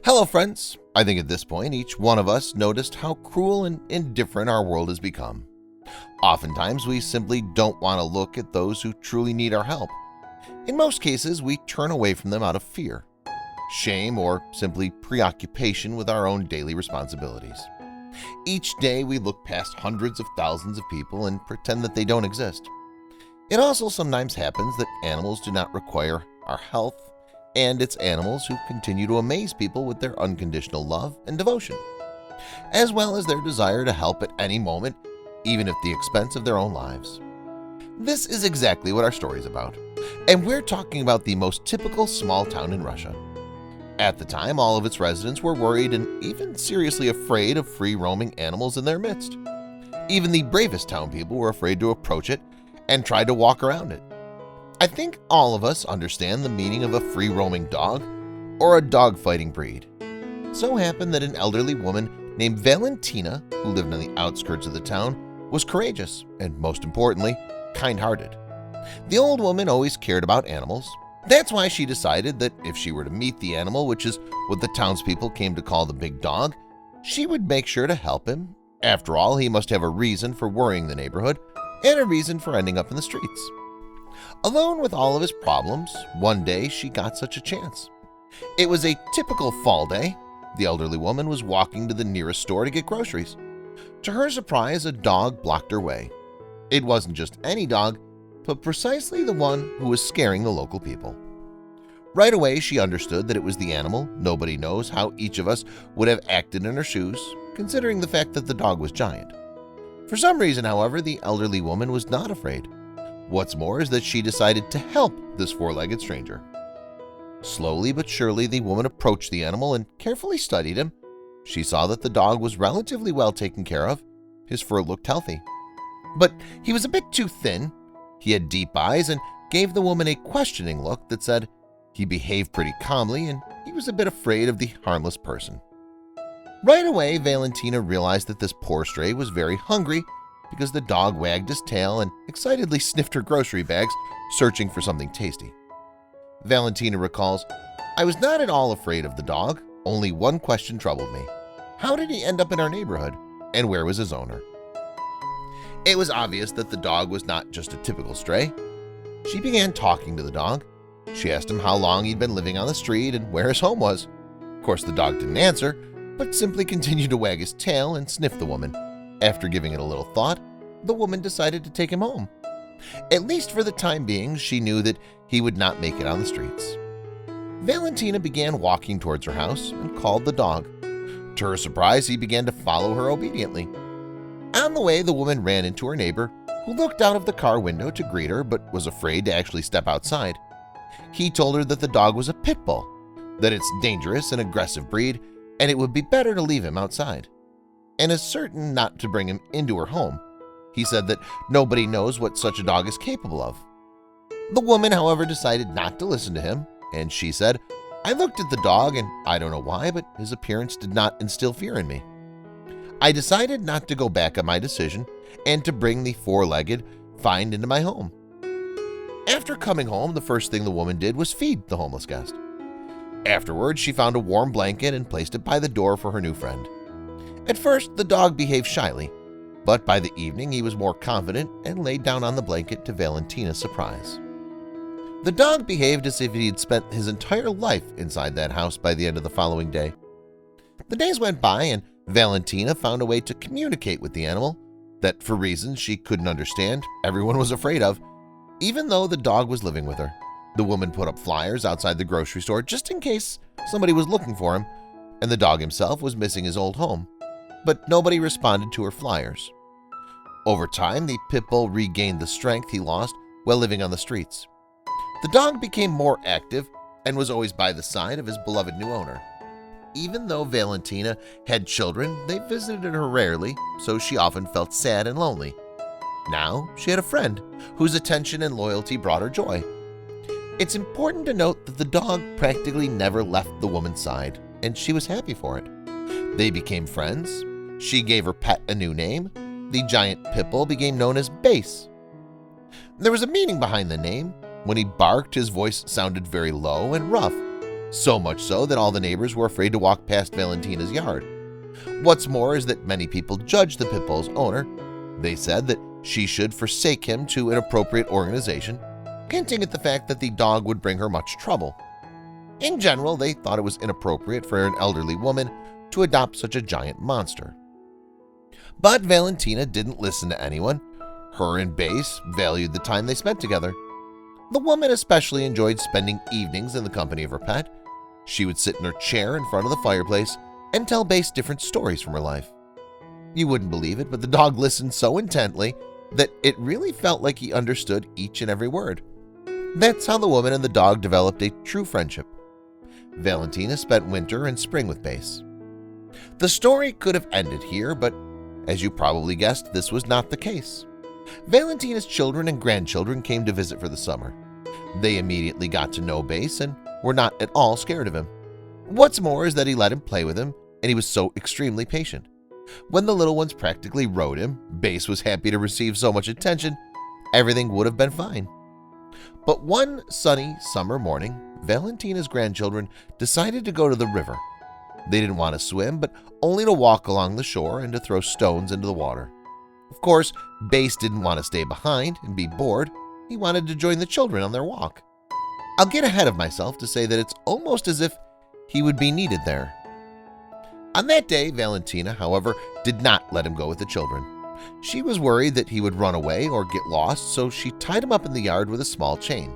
Hello friends! I think at this point each one of us noticed how cruel and indifferent our world has become. Oftentimes we simply don't want to look at those who truly need our help. In most cases we turn away from them out of fear, shame, or simply preoccupation with our own daily responsibilities. Each day we look past hundreds of thousands of people and pretend that they don't exist. It also sometimes happens that animals do not require our help, and it's animals who continue to amaze people with their unconditional love and devotion, as well as their desire to help at any moment, even at the expense of their own lives. This is exactly what our story is about, and we're talking about the most typical small town in Russia. At the time, all of its residents were worried and even seriously afraid of free-roaming animals in their midst. Even the bravest town people were afraid to approach it and tried to walk around it. I think all of us understand the meaning of a free-roaming dog or a dog-fighting breed. It so happened that an elderly woman named Valentina, who lived on the outskirts of the town, was courageous and, most importantly, kind-hearted. The old woman always cared about animals. That's why she decided that if she were to meet the animal, which is what the townspeople came to call the big dog, she would make sure to help him. After all, he must have a reason for worrying the neighborhood and a reason for ending up in the streets. Alone with all of his problems, one day she got such a chance. It was a typical fall day. The elderly woman was walking to the nearest store to get groceries. To her surprise, a dog blocked her way. It wasn't just any dog, but precisely the one who was scaring the local people. Right away, she understood that it was the animal. Nobody knows how each of us would have acted in her shoes, considering the fact that the dog was giant. For some reason, however, the elderly woman was not afraid. What's more is that she decided to help this four-legged stranger. Slowly but surely, the woman approached the animal and carefully studied him. She saw that the dog was relatively well taken care of. His fur looked healthy. But he was a bit too thin. He had deep eyes and gave the woman a questioning look that said he behaved pretty calmly and he was a bit afraid of the harmless person. Right away, Valentina realized that this poor stray was very hungry because the dog wagged his tail and excitedly sniffed her grocery bags, searching for something tasty. Valentina recalls, "I was not at all afraid of the dog. Only one question troubled me. How did he end up in our neighborhood? And where was his owner?" It was obvious that the dog was not just a typical stray. She began talking to the dog. She asked him how long he'd been living on the street and where his home was. Of course, the dog didn't answer, but simply continued to wag his tail and sniff the woman. After giving it a little thought, the woman decided to take him home. At least for the time being, she knew that he would not make it on the streets. Valentina began walking towards her house and called the dog. To her surprise, he began to follow her obediently. On the way, the woman ran into her neighbor, who looked out of the car window to greet her but was afraid to actually step outside. He told her that the dog was a Pitbull, that it's dangerous and aggressive breed, and it would be better to leave him outside, and is certain not to bring him into her home. He said that nobody knows what such a dog is capable of. The woman, however, decided not to listen to him, and she said, "I looked at the dog and I don't know why, but his appearance did not instill fear in me. I decided not to go back on my decision and to bring the four-legged find into my home." After coming home, the first thing the woman did was feed the homeless guest. Afterwards, she found a warm blanket and placed it by the door for her new friend. At first, the dog behaved shyly, but by the evening he was more confident and laid down on the blanket to Valentina's surprise. The dog behaved as if he had spent his entire life inside that house by the end of the following day. The days went by and Valentina found a way to communicate with the animal that, for reasons she couldn't understand, everyone was afraid of, even though the dog was living with her. The woman put up flyers outside the grocery store just in case somebody was looking for him, and the dog himself was missing his old home. But nobody responded to her flyers. Over time, the Pitbull regained the strength he lost while living on the streets. The dog became more active and was always by the side of his beloved new owner. Even though Valentina had children, they visited her rarely, so she often felt sad and lonely. Now she had a friend whose attention and loyalty brought her joy. It's important to note that the dog practically never left the woman's side, and she was happy for it. They became friends. She gave her pet a new name. The giant Pitbull became known as Bass. There was a meaning behind the name. When he barked, his voice sounded very low and rough. so much so that all the neighbors were afraid to walk past Valentina's yard. What's more is that many people judged the Pitbull's owner. They said that she should forsake him to an appropriate organization, hinting at the fact that the dog would bring her much trouble. In general, they thought it was inappropriate for an elderly woman to adopt such a giant monster. But Valentina didn't listen to anyone. Her and Base valued the time they spent together. The woman especially enjoyed spending evenings in the company of her pet. She would sit in her chair in front of the fireplace and tell Base different stories from her life. You wouldn't believe it, but the dog listened so intently that it really felt like he understood each and every word. That's how the woman and the dog developed a true friendship. Valentina spent winter and spring with Base. The story could have ended here, but as you probably guessed, this was not the case. Valentina's children and grandchildren came to visit for the summer. They immediately got to know Base and were not at all scared of him. What's more is that he let him play with him, and he was so extremely patient. When the little ones practically rode him, Base was happy to receive so much attention, everything would have been fine. But one sunny summer morning, Valentina's grandchildren decided to go to the river. They didn't want to swim, but only to walk along the shore and to throw stones into the water. Of course, Base didn't want to stay behind and be bored. He wanted to join the children on their walk. I'll get ahead of myself to say that it's almost as if he would be needed there. On that day, Valentina, however, did not let him go with the children. She was worried that he would run away or get lost, so she tied him up in the yard with a small chain.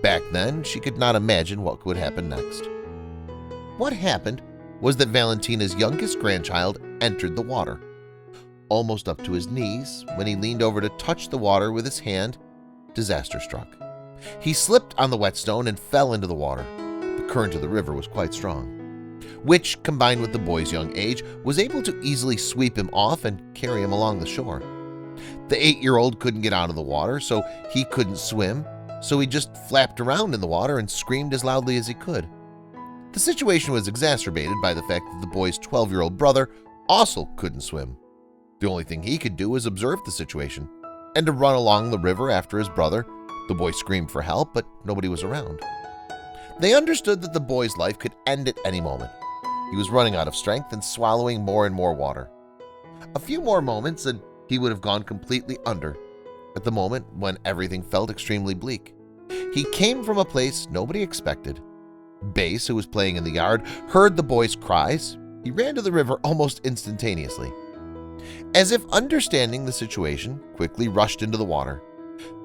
Back then, she could not imagine what would happen next. What happened was that Valentina's youngest grandchild entered the water. Almost up to his knees, when he leaned over to touch the water with his hand, disaster struck. He slipped on the whetstone and fell into the water. The current of the river was quite strong, which, combined with the boy's young age, was able to easily sweep him off and carry him along the shore. The 8-year-old couldn't get out of the water, so he couldn't swim, so he just flapped around in the water and screamed as loudly as he could. The situation was exacerbated by the fact that the boy's 12-year-old brother also couldn't swim. The only thing he could do was observe the situation and to run along the river after his brother. The boy screamed for help, but nobody was around. They understood that the boy's life could end at any moment. He was running out of strength and swallowing more and more water. A few more moments and he would have gone completely under. At the moment when everything felt extremely bleak, he came from a place nobody expected. Base, who was playing in the yard, heard the boy's cries. He ran to the river almost instantaneously. As if understanding the situation, quickly rushed into the water.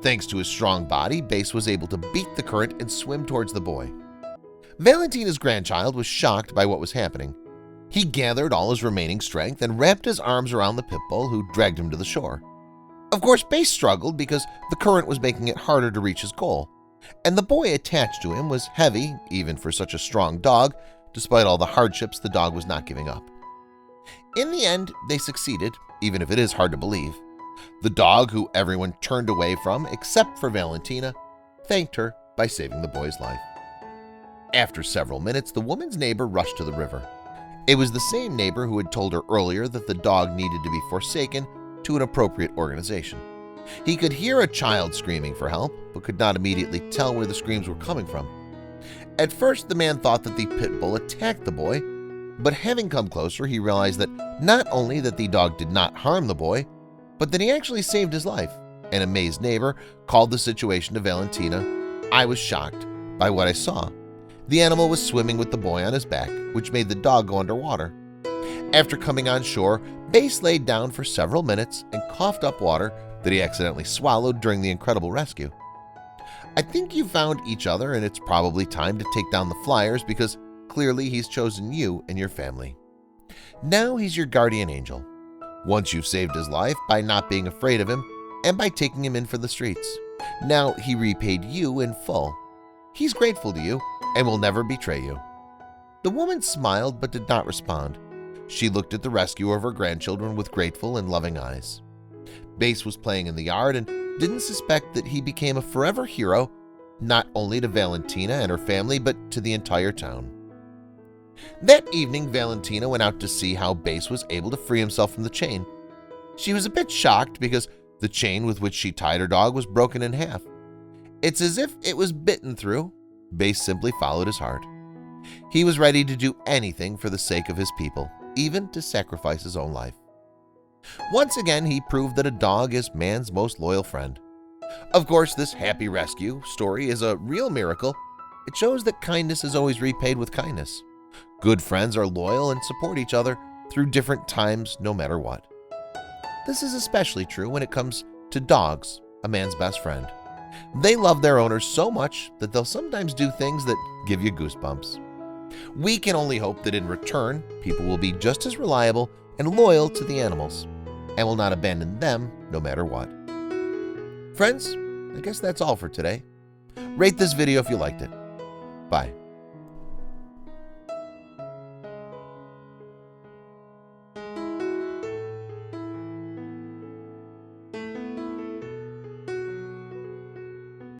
Thanks to his strong body, Base was able to beat the current and swim towards the boy. Valentina's grandchild was shocked by what was happening. He gathered all his remaining strength and wrapped his arms around the Pitbull, who dragged him to the shore. Of course, Base struggled because the current was making it harder to reach his goal, and the boy attached to him was heavy, even for such a strong dog. Despite all the hardships, the dog was not giving up. In the end, they succeeded, even if it is hard to believe. The dog, who everyone turned away from except for Valentina, thanked her by saving the boy's life. After several minutes, the woman's neighbor rushed to the river. It was the same neighbor who had told her earlier that the dog needed to be forsaken to an appropriate organization. He could hear a child screaming for help, but could not immediately tell where the screams were coming from. At first, the man thought that the pit bull attacked the boy, but having come closer, he realized that not only that the dog did not harm the boy, but that he actually saved his life. An amazed neighbor called the situation to Valentina. I was shocked by what I saw. The animal was swimming with the boy on his back, which made the dog go underwater. After coming on shore, Base laid down for several minutes and coughed up water that he accidentally swallowed during the incredible rescue. I think you found each other, and it's probably time to take down the flyers because clearly he's chosen you and your family. Now he's your guardian angel. Once you've saved his life by not being afraid of him and by taking him in for the streets. Now he repaid you in full. He's grateful to you and will never betray you. The woman smiled but did not respond. She looked at the rescuer of her grandchildren with grateful and loving eyes. Base was playing in the yard and didn't suspect that he became a forever hero, not only to Valentina and her family, but to the entire town. That evening, Valentina went out to see how Base was able to free himself from the chain. She was a bit shocked because the chain with which she tied her dog was broken in half. It's as if it was bitten through. Base simply followed his heart. He was ready to do anything for the sake of his people, even to sacrifice his own life. Once again, he proved that a dog is man's most loyal friend. Of course, this happy rescue story is a real miracle. It shows that kindness is always repaid with kindness. Good friends are loyal and support each other through different times, no matter what. This is especially true when it comes to dogs, a man's best friend. They love their owners so much that they'll sometimes do things that give you goosebumps. We can only hope that in return, people will be just as reliable and loyal to the animals and will not abandon them no matter what. Friends, I guess that's all for today. Rate this video if you liked it. Bye.